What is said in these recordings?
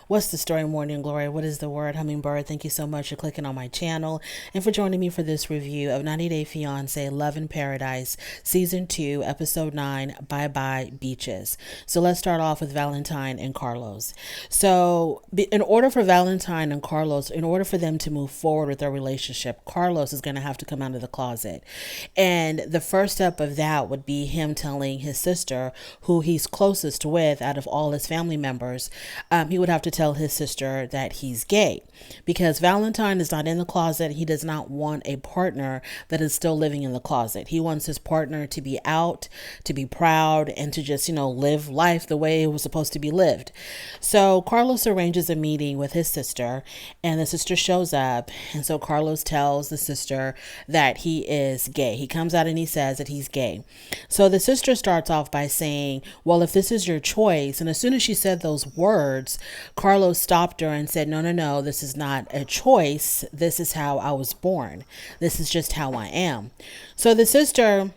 What's the story, Morning Glory? What is the word, Hummingbird? Thank you so much for clicking on my channel and for joining me for this review of 90 Day Fiancé Love in Paradise, Season 2, Episode 9, Bye Bye Beaches. So let's start off with Valentine and Carlos. So in order for Valentine and Carlos, in order for them to move forward with their relationship, Carlos is going to have to come out of the closet. And the first step of that would be him telling his sister, who he's closest with out of all his family members, he would have to tell his sister that he's gay, because Valentine is not in the closet. He does not want a partner that is still living in the closet. He wants his partner to be out, to be proud, and to just, live life the way it was supposed to be lived. So Carlos arranges a meeting with his sister, and the sister shows up. And so Carlos tells the sister that he is gay. He comes out and he says that he's gay. So the sister starts off by saying, well, if this is your choice. And as soon as she said those words, Carlos stopped her and said, no, this is not a choice. This is how I was born. This is just how I am. So the sister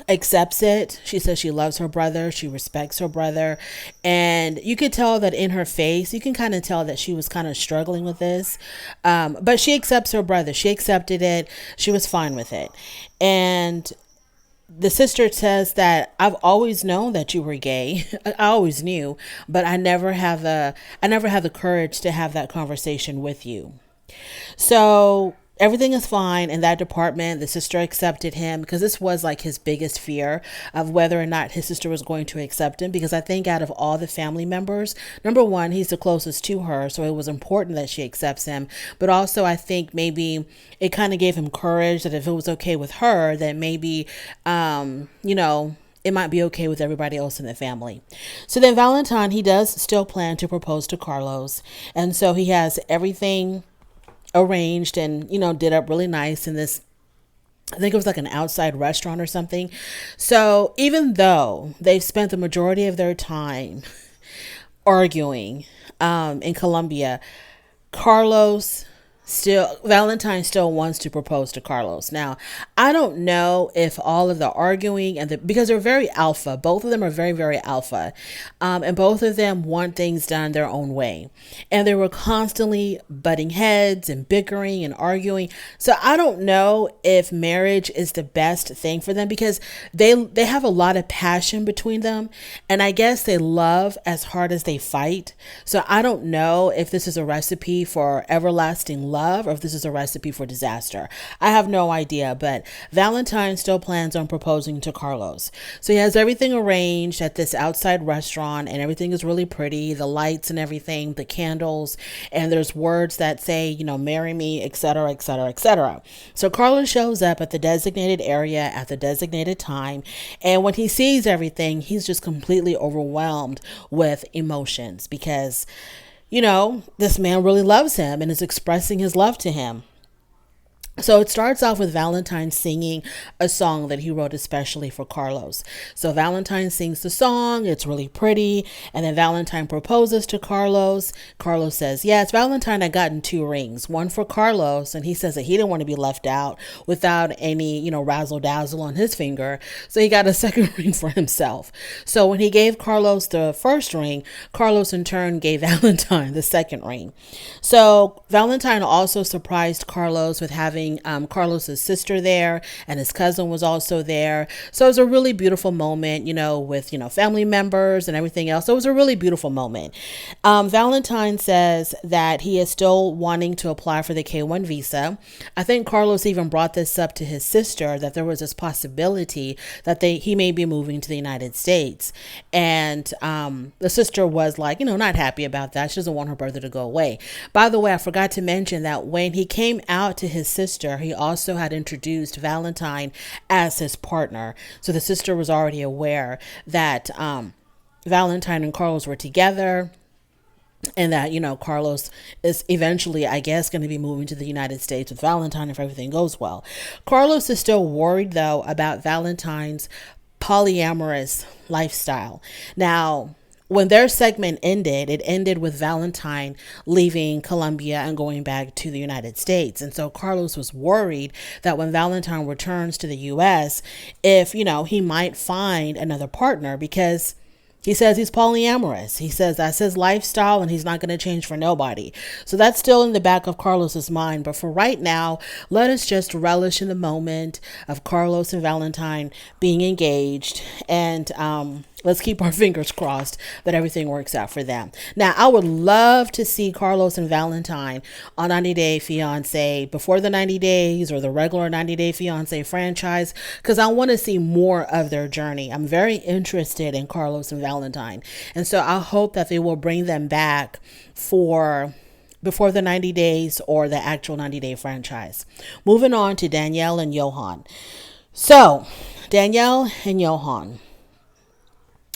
accepts it. She says she loves her brother. She respects her brother. And you could tell that in her face, you can kind of tell that she was kind of struggling with this. But she accepts her brother. She accepted it. She was fine with it. And the sister says that I've always known that you were gay. I always knew, but I never had the courage to have that conversation with you. So everything is fine in that department. The sister accepted him because this was like his biggest fear of whether or not his sister was going to accept him. Because I think out of all the family members, number one, he's the closest to her. So it was important that she accepts him. But also I think maybe it kind of gave him courage that if it was okay with her, that maybe, it might be okay with everybody else in the family. So then Valentine, he does still plan to propose to Carlos. And so he has everything arranged and, did up really nice in this, I think it was like an outside restaurant or something. So even though they've spent the majority of their time arguing in Colombia, Valentine still wants to propose to Carlos. Now, I don't know if all of the arguing because they're very alpha, both of them are very, very alpha. And both of them want things done their own way. And they were constantly butting heads and bickering and arguing. So I don't know if marriage is the best thing for them, because they have a lot of passion between them. And I guess they love as hard as they fight. So I don't know if this is a recipe for everlasting love, or if this is a recipe for disaster. I have no idea, but Valentine still plans on proposing to Carlos. So he has everything arranged at this outside restaurant, and everything is really pretty, the lights and everything, the candles, and there's words that say, marry me, etc., etc., etc. So Carlos shows up at the designated area at the designated time, and when he sees everything, he's just completely overwhelmed with emotions, because this man really loves him and is expressing his love to him. So it starts off with Valentine singing a song that he wrote especially for Carlos. So Valentine sings the song. It's really pretty. And then Valentine proposes to Carlos. Carlos says, yes, Valentine had gotten 2 rings, one for Carlos. And he says that he didn't want to be left out without any, razzle dazzle on his finger. So he got a second ring for himself. So when he gave Carlos the first ring, Carlos in turn gave Valentine the second ring. So Valentine also surprised Carlos with having Carlos's sister there, and his cousin was also there. So it was a really beautiful moment, with, family members and everything else. So it was a really beautiful moment. Valentine says that he is still wanting to apply for the K1 visa. I think Carlos even brought this up to his sister, that there was this possibility that he may be moving to the United States. And the sister was like, not happy about that. She doesn't want her brother to go away. By the way, I forgot to mention that when he came out to his sister, he also had introduced Valentine as his partner. So the sister was already aware that Valentine and Carlos were together, and that, Carlos is eventually, I guess, going to be moving to the United States with Valentine if everything goes well. Carlos is still worried, though, about Valentine's polyamorous lifestyle. Now, when their segment ended, it ended with Valentine leaving Colombia and going back to the United States. And so Carlos was worried that when Valentine returns to the U.S., if, he might find another partner, because He says he's polyamorous. He says that's his lifestyle and he's not going to change for nobody. So that's still in the back of Carlos's mind. But for right now, let us just relish in the moment of Carlos and Valentine being engaged, and let's keep our fingers crossed that everything works out for them. Now, I would love to see Carlos and Valentine on 90 Day Fiancé before the 90 days or the regular 90 Day Fiancé franchise, because I want to see more of their journey. I'm very interested in Carlos and Valentine. And so I hope that they will bring them back for before the 90 days or the actual 90-day franchise. Moving on to Danielle and Johan. So, Danielle and Johan.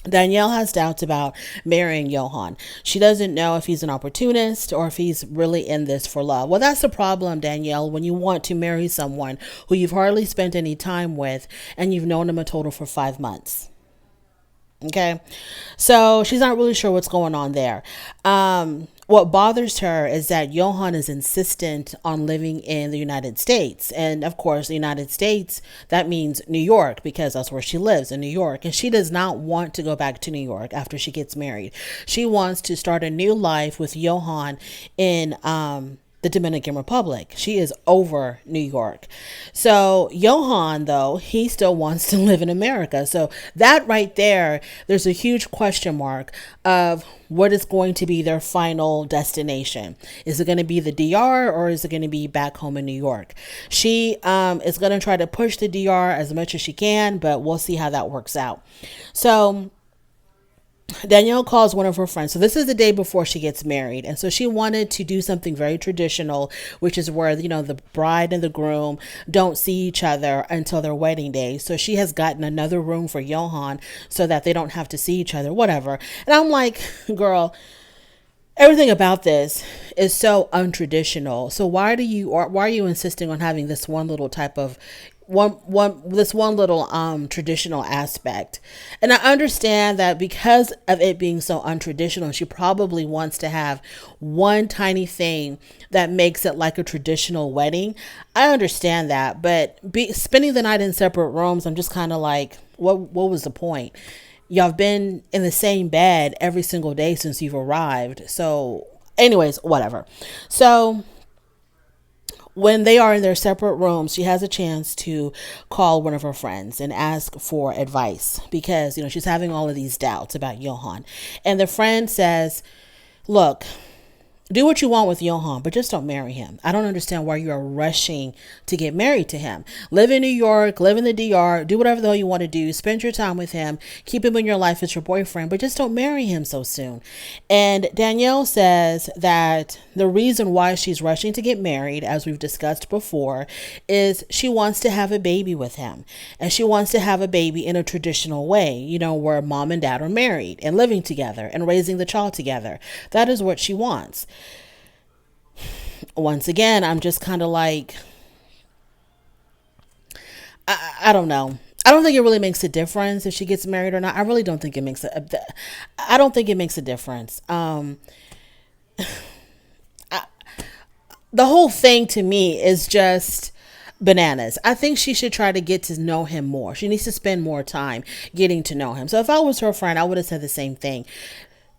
Danielle has doubts about marrying Johan. She doesn't know if he's an opportunist or if he's really in this for love. Well, that's the problem, Danielle, when you want to marry someone who you've hardly spent any time with and you've known him a total for 5 months. Okay, so she's not really sure what's going on there. What bothers her is that Johan is insistent on living in the United States. And of course, the United States, that means New York, because that's where she lives, in New York. And she does not want to go back to New York after she gets married. She wants to start a new life with Johan in the Dominican Republic. She is over New York. So Johan, though, he still wants to live in America. So that right there, there's a huge question mark of what is going to be their final destination. Is it going to be the DR or is it going to be back home in New York? She is going to try to push the DR as much as she can, but we'll see how that works out. So Danielle calls one of her friends. So this is the day before she gets married. And so she wanted to do something very traditional, which is where, the bride and the groom don't see each other until their wedding day. So she has gotten another room for Johan so that they don't have to see each other, whatever. And I'm like, girl, everything about this is so untraditional. So why are you insisting on having this one little type of this one little traditional aspect? And I understand that because of it being so untraditional, she probably wants to have one tiny thing that makes it like a traditional wedding. I understand that, but spending the night in separate rooms, I'm just kind of like, what was the point? Y'all have been in the same bed every single day since you've arrived. So anyways, whatever. So when they are in their separate rooms, she has a chance to call one of her friends and ask for advice because, she's having all of these doubts about Johan. And the friend says, look, do what you want with Johan, but just don't marry him. I don't understand why you are rushing to get married to him. Live in New York, live in the DR, do whatever the hell you want to do. Spend your time with him. Keep him in your life as your boyfriend, but just don't marry him so soon. And Danielle says that the reason why she's rushing to get married, as we've discussed before, is she wants to have a baby with him. And she wants to have a baby in a traditional way, where mom and dad are married and living together and raising the child together. That is what she wants. Once again, I'm just kind of like, I don't know. I don't think it really makes a difference if she gets married or not. I really don't think it makes I don't think it makes a difference. The whole thing to me is just bananas. I think she should try to get to know him more. She needs to spend more time getting to know him. So if I was her friend, I would have said the same thing.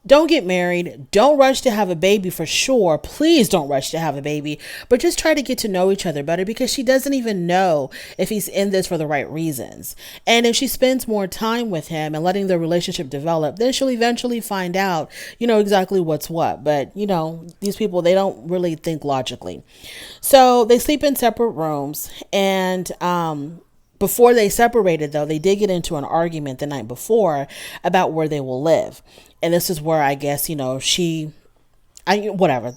Don't get married. Don't rush to have a baby for sure. Please don't rush to have a baby, but just try to get to know each other better because she doesn't even know if he's in this for the right reasons. And if she spends more time with him and letting the relationship develop, then she'll eventually find out, exactly what's what. But, these people, they don't really think logically. So they sleep in separate rooms and, before they separated, though, they did get into an argument the night before about where they will live. And this is where I guess, whatever.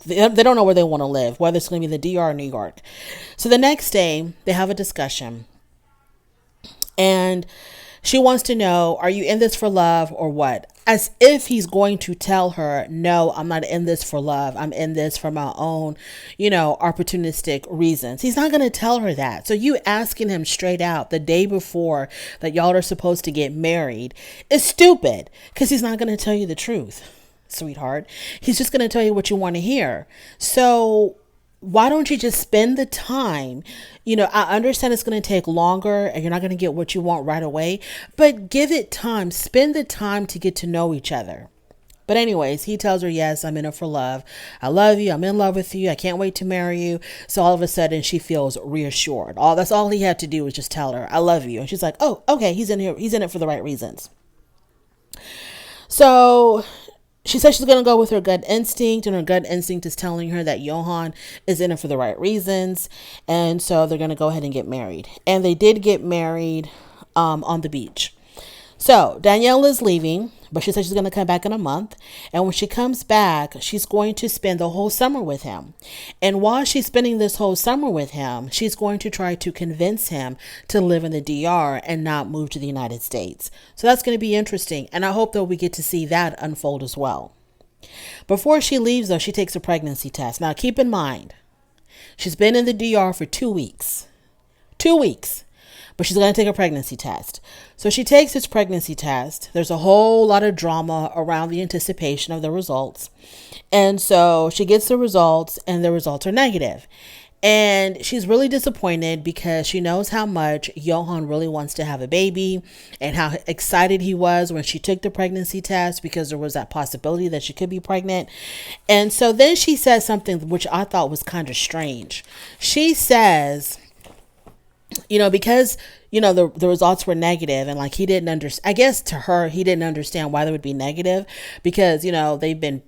They don't know where they want to live, whether it's going to be the DR or New York. So the next day, they have a discussion. And she wants to know, are you in this for love or what? As if he's going to tell her, no, I'm not in this for love. I'm in this for my own, opportunistic reasons. He's not going to tell her that. So you asking him straight out the day before that y'all are supposed to get married is stupid because he's not going to tell you the truth, sweetheart. He's just going to tell you what you want to hear. So why don't you just spend the time? I understand it's going to take longer and you're not going to get what you want right away, but give it time. Spend the time to get to know each other. But anyways, he tells her, yes, I'm in it for love. I love you. I'm in love with you. I can't wait to marry you. So all of a sudden she feels reassured. That's all he had to do was just tell her, I love you. And she's like, oh, okay. He's in here. He's in it for the right reasons. So she says she's going to go with her gut instinct, and her gut instinct is telling her that Johan is in it for the right reasons. And so they're going to go ahead and get married. And they did get married on the beach. So Danielle is leaving, but she says she's going to come back in a month. And when she comes back, she's going to spend the whole summer with him. And while she's spending this whole summer with him, she's going to try to convince him to live in the DR and not move to the United States. So that's going to be interesting. And I hope that we get to see that unfold as well. Before she leaves, though, she takes a pregnancy test. Now, keep in mind, she's been in the DR for 2 weeks. 2 weeks. But she's going to take a pregnancy test. So she takes this pregnancy test. There's a whole lot of drama around the anticipation of the results. And so she gets the results, and the results are negative. And she's really disappointed because she knows how much Johan really wants to have a baby and how excited he was when she took the pregnancy test, because there was that possibility that she could be pregnant. And so then she says something which I thought was kind of strange. She says, because, the results were negative, and like he didn't understand, I guess to her, he didn't understand why they would be negative, because, they've been,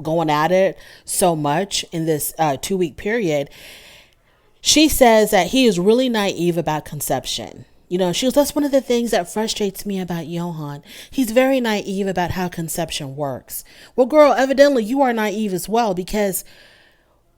going at it so much in this 2-week period. She says that he is really naive about conception. That's one of the things that frustrates me about Johan. He's very naive about how conception works. Well, girl, evidently you are naive as well, because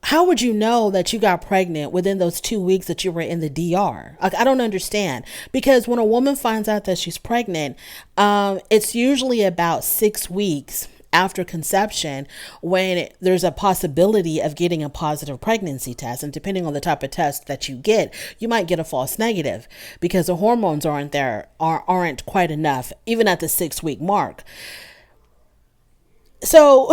how would you know that you got pregnant within those 2 weeks that you were in the DR? Like, I don't understand. Because when a woman finds out that she's pregnant, it's usually about 6 weeks after conception when there's a possibility of getting a positive pregnancy test. And depending on the type of test that you get, you might get a false negative because the hormones aren't quite enough, even at the 6-week mark. So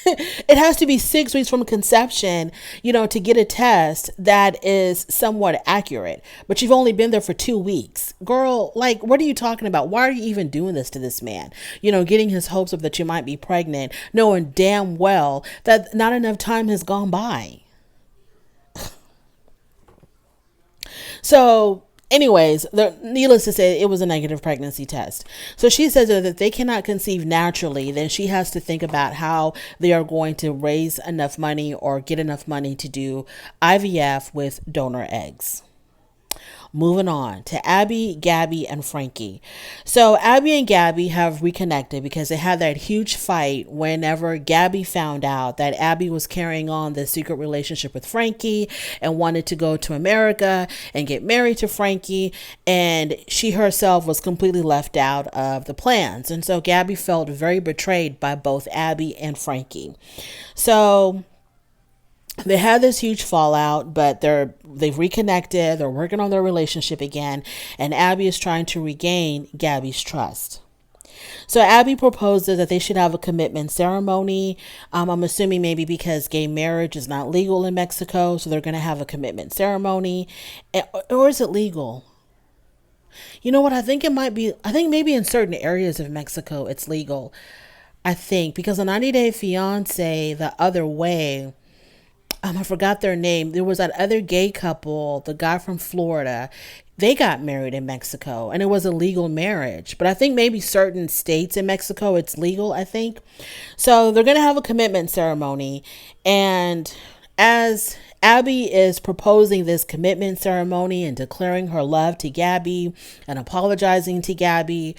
it has to be 6 weeks from conception, to get a test that is somewhat accurate. But you've only been there for 2 weeks. Girl, like, what are you talking about? Why are you even doing this to this man? Getting his hopes up that you might be pregnant, knowing damn well that not enough time has gone by. So anyways, needless to say, it was a negative pregnancy test. So she says that if they cannot conceive naturally, then she has to think about how they are going to raise enough money or get enough money to do IVF with donor eggs. Moving on to Abby, Gabby, and Frankie. So Abby and Gabby have reconnected because they had that huge fight whenever Gabby found out that Abby was carrying on the secret relationship with Frankie and wanted to go to America and get married to Frankie. And she herself was completely left out of the plans. And so Gabby felt very betrayed by both Abby and Frankie. So they had this huge fallout, but they've reconnected. They're working on their relationship again, and Abby is trying to regain Gabby's trust. So Abby proposes that they should have a commitment ceremony. I'm assuming maybe because gay marriage is not legal in Mexico, so they're going to have a commitment ceremony. Or is it legal? You know what? I think it might be. I think maybe in certain areas of Mexico it's legal. I think because a 90-day fiance the other way. I forgot their name. There was that other gay couple, the guy from Florida. They got married in Mexico and it was a legal marriage. But I think maybe certain states in Mexico, it's legal, I think. So they're going to have a commitment ceremony. And as Abby is proposing this commitment ceremony and declaring her love to Gabby and apologizing to Gabby,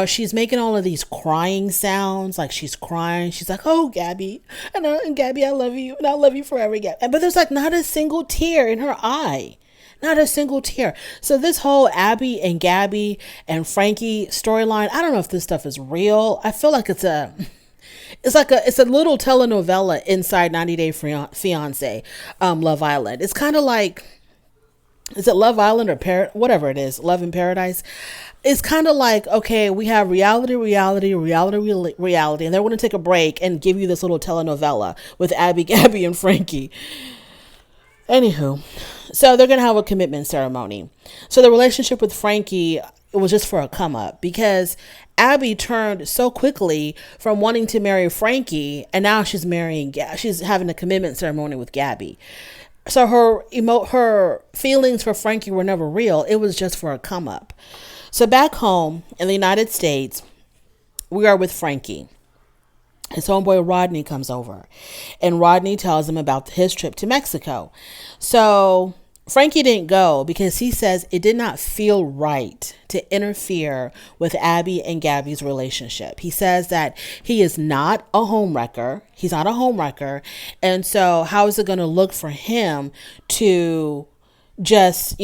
she's making all of these crying sounds, like she's crying. She's like, oh, Gabby, and Gabby, I love you, and I'll love you forever, Gabby. But there's like not a single tear in her eye. Not a single tear. So this whole Abby and Gabby and Frankie storyline, I don't know if this stuff is real. I feel like it's a little telenovela inside 90 Day Fiancé, Love Island. It's kind of like, is it Love Island or whatever it is, Love in Paradise? It's kind of like, okay, we have reality, and then we're going to take a break and give you this little telenovela with Abby, Gabby, and Frankie. Anywho, so they're going to have a commitment ceremony. So the relationship with Frankie, it was just for a come up because Abby turned so quickly from wanting to marry Frankie, and now she's having a commitment ceremony with Gabby. So her feelings for Frankie were never real. It was just for a come up. So back home in the United States, we are with Frankie. His homeboy Rodney comes over, and Rodney tells him about his trip to Mexico. So Frankie didn't go because he says it did not feel right to interfere with Abby and Gabby's relationship. He says that he is not a homewrecker. He's not a homewrecker. And so how is it going to look for him to just,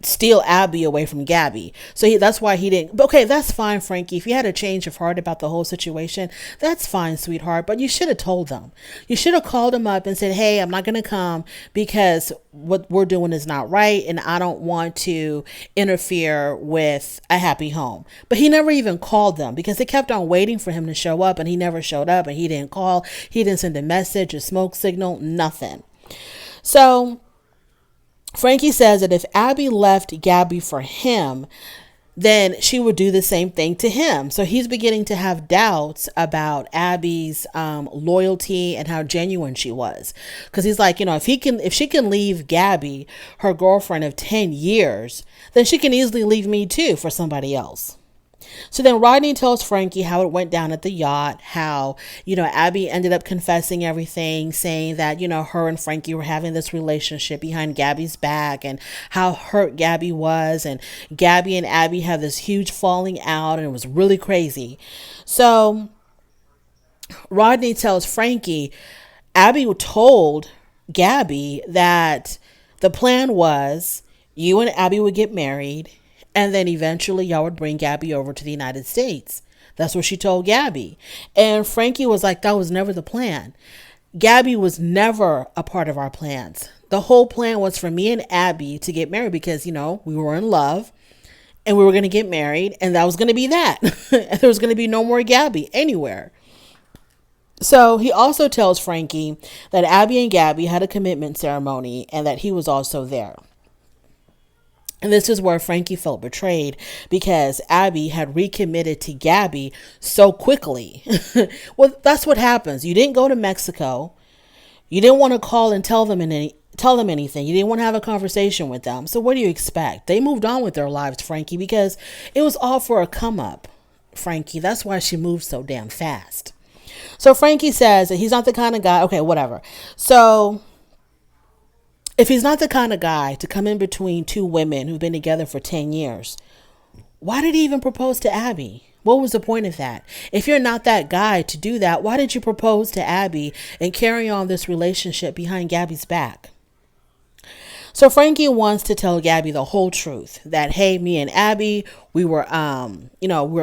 steal Abby away from Gabby? So that's why he didn't. Okay, that's fine, Frankie. If you had a change of heart about the whole situation, that's fine, sweetheart. But you should have told them. You should have called him up and said, hey, I'm not going to come because what we're doing is not right, and I don't want to interfere with a happy home. But he never even called them because they kept on waiting for him to show up, and he never showed up, and he didn't call. He didn't send a message, a smoke signal, nothing. So Frankie says that if Abby left Gabby for him, then she would do the same thing to him. So he's beginning to have doubts about Abby's loyalty and how genuine she was. Because he's like, if she can leave Gabby, her girlfriend of 10 years, then she can easily leave me too for somebody else. So then Rodney tells Frankie how it went down at the yacht, how, Abby ended up confessing everything, saying that, her and Frankie were having this relationship behind Gabby's back and how hurt Gabby was. And Gabby and Abby had this huge falling out and it was really crazy. So Rodney tells Frankie, Abby told Gabby that the plan was you and Abby would get married, and then eventually y'all would bring Gabby over to the United States. That's what she told Gabby. And Frankie was like, that was never the plan. Gabby was never a part of our plans. The whole plan was for me and Abby to get married because, we were in love and we were going to get married, and that was going to be that. And there was going to be no more Gabby anywhere. So he also tells Frankie that Abby and Gabby had a commitment ceremony and that he was also there. And this is where Frankie felt betrayed because Abby had recommitted to Gabby so quickly. Well, that's what happens. You didn't go to Mexico. You didn't want to call and tell them anything. You didn't want to have a conversation with them. So what do you expect? They moved on with their lives, Frankie, because it was all for a come up. Frankie, that's why she moved so damn fast. So Frankie says that he's not the kind of guy. Okay, whatever. So if he's not the kind of guy to come in between two women who've been together for 10 years, why did he even propose to Abby? What was the point of that? If you're not that guy to do that, why did you propose to Abby and carry on this relationship behind Gabby's back? So Frankie wants to tell Gabby the whole truth that, hey, me and Abby, we were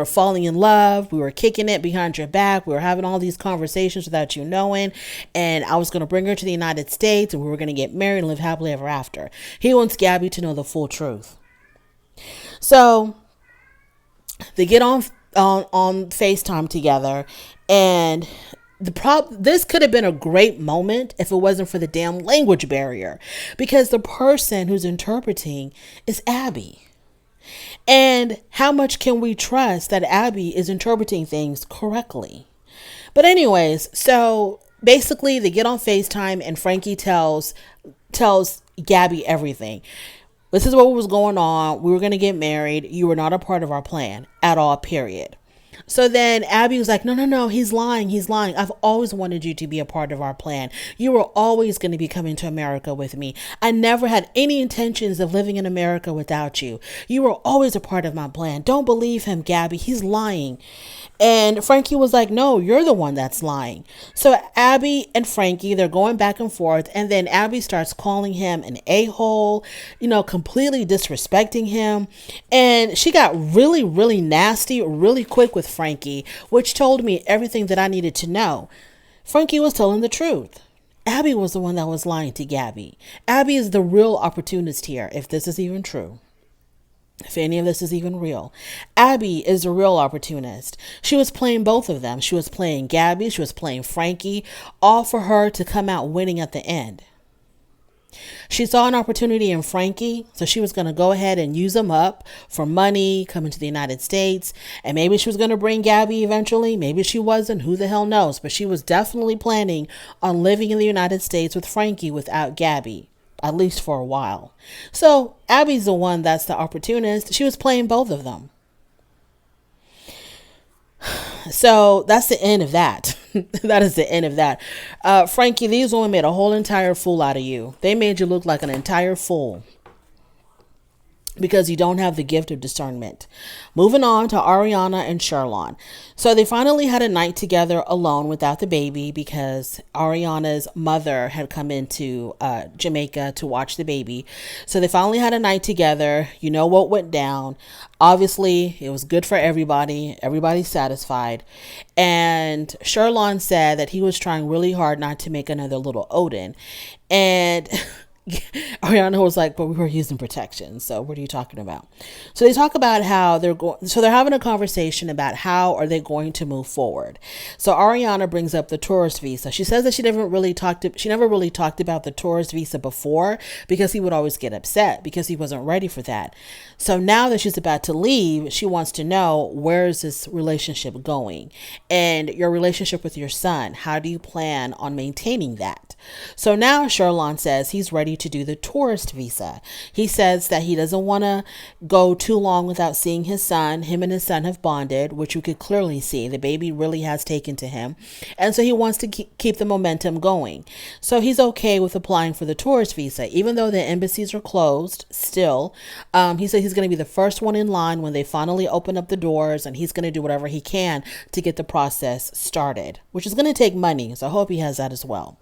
falling in love. We were kicking it behind your back. We were having all these conversations without you knowing. And I was going to bring her to the United States and we were going to get married and live happily ever after. He wants Gabby to know the full truth. So they get on FaceTime together, and this could have been a great moment if it wasn't for the damn language barrier, because the person who's interpreting is Abby. And how much can we trust that Abby is interpreting things correctly? But anyways, so basically they get on FaceTime and Frankie tells Gabby everything. This is what was going on. We were going to get married. You were not a part of our plan at all, period. So then Abby was like, no, he's lying. I've always wanted you to be a part of our plan. You were always going to be coming to America with me. I never had any intentions of living in America without you. You were always a part of my plan. Don't believe him, Gabby. He's lying. And Frankie was like, no, you're the one that's lying. So Abby and Frankie, they're going back and forth. And then Abby starts calling him an a-hole, completely disrespecting him. And she got really, really nasty, really quick with Frankie, which told me everything that I needed to know. Frankie was telling the truth. Abby was the one that was lying to Gabby. Abby is the real opportunist here, if this is even true. if any of this is even real. Abby is the real opportunist. She was playing both of them. She was playing Gabby, she was playing Frankie, all for her to come out winning at the end. She saw an opportunity in Frankie, so she was going to go ahead and use him up for money, coming to the United States, and maybe she was going to bring Gabby eventually. Maybe she wasn't. Who the hell knows? But she was definitely planning on living in the United States with Frankie without Gabby, at least for a while. So Abby's the one that's the opportunist. She was playing both of them. So that's the end of that. That is the end of that. Frankie, these women made a whole entire fool out of you. They made you look like an entire fool because you don't have the gift of discernment. Moving on to Ariana and Sherlon. So they finally had a night together alone without the baby because Ariana's mother had come into Jamaica to watch the baby. So they finally had a night together. You know what went down. Obviously, it was good for everybody. Everybody's satisfied. And Sherlon said that he was trying really hard not to make another little Odin. And Ariana was like, but we were using protection. So what are you talking about? So they talk about how they're having a conversation about how are they going to move forward. So Ariana brings up the tourist visa. She says that she never really talked about the tourist visa before because he would always get upset because he wasn't ready for that. So now that she's about to leave, she wants to know, where is this relationship going? And your relationship with your son, how do you plan on maintaining that? So now Sherlon says he's ready to do the tourist visa. He says that he doesn't want to go too long without seeing his son. Him and his son have bonded, which you could clearly see. The baby really has taken to him. And so he wants to keep the momentum going. So he's okay with applying for the tourist visa, even though the embassies are closed still. He said he's going to be the first one in line when they finally open up the doors, and he's going to do whatever he can to get the process started, which is going to take money. So I hope he has that as well.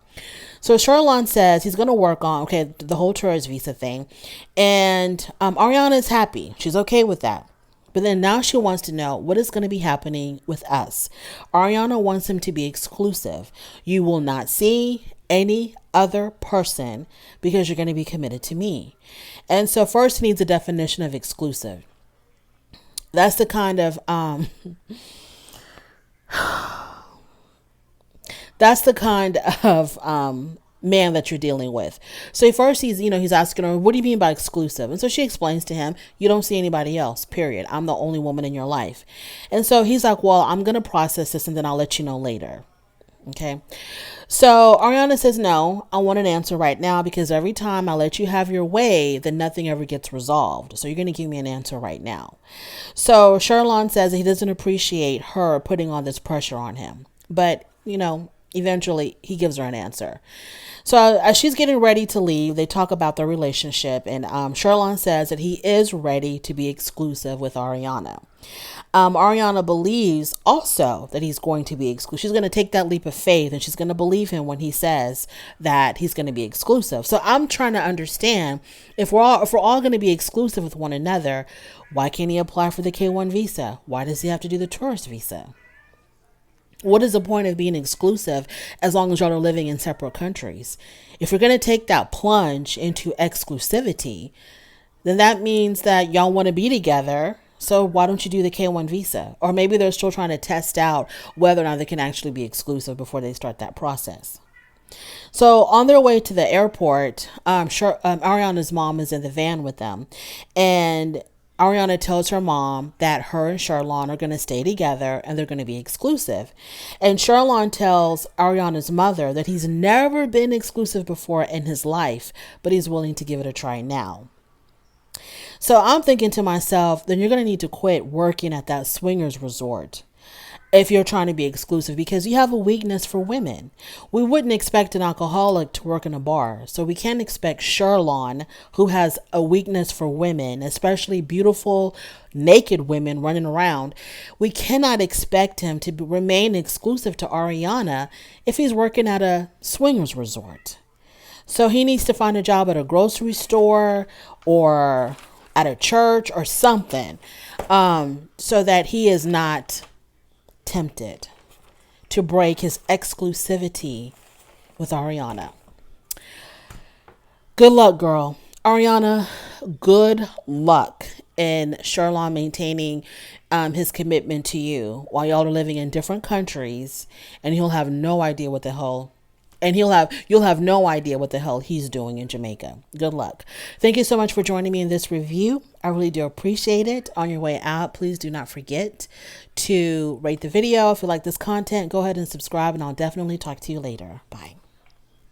So Sherlon says he's going to work on, the whole tourist visa thing. And Ariana is happy. She's okay with that. But then now she wants to know what is going to be happening with us. Ariana wants him to be exclusive. You will not see any other person because you're going to be committed to me. And so first he needs a definition of exclusive. That's the kind of man that you're dealing with. So first he's asking her, what do you mean by exclusive? And so she explains to him, you don't see anybody else, period. I'm the only woman in your life. And so he's like, well, I'm going to process this and then I'll let you know later. Okay. So Ariana says, no, I want an answer right now because every time I let you have your way, then nothing ever gets resolved. So you're going to give me an answer right now. So Sherlon says that he doesn't appreciate her putting all this pressure on him. But, eventually he gives her an answer. So as she's getting ready to leave, they talk about their relationship. And Sherlon says that he is ready to be exclusive with Ariana. Ariana believes also that he's going to be exclusive. She's going to take that leap of faith and she's going to believe him when he says that he's going to be exclusive. So I'm trying to understand, if we're all going to be exclusive with one another, why can't he apply for the K1 visa? Why does he have to do the tourist visa? What is the point of being exclusive as long as y'all are living in separate countries? If you're going to take that plunge into exclusivity, then that means that y'all want to be together. So why don't you do the K1 visa? Or maybe they're still trying to test out whether or not they can actually be exclusive before they start that process. So on their way to the airport, Ariana's mom is in the van with them. And Ariana tells her mom that her and Sherlon are going to stay together and they're going to be exclusive. And Sherlon tells Ariana's mother that he's never been exclusive before in his life, but he's willing to give it a try now. So I'm thinking to myself, then you're going to need to quit working at that swingers resort if you're trying to be exclusive, because you have a weakness for women. We wouldn't expect an alcoholic to work in a bar. So we can't expect Sherlon, who has a weakness for women, especially beautiful, naked women running around. We cannot expect him to remain exclusive to Ariana if he's working at a swingers resort. So he needs to find a job at a grocery store or at a church or something, so that he is not tempted to break his exclusivity with Ariana. Good luck, girl. Ariana, good luck. in Sherlon maintaining his commitment to you while y'all are living in different countries, and he'll have no idea what the hell and you'll have no idea what the hell he's doing in Jamaica. Good luck. Thank you so much for joining me in this review. I really do appreciate it. On your way out, please do not forget to rate the video. If you like this content, go ahead and subscribe, and I'll definitely talk to you later. Bye.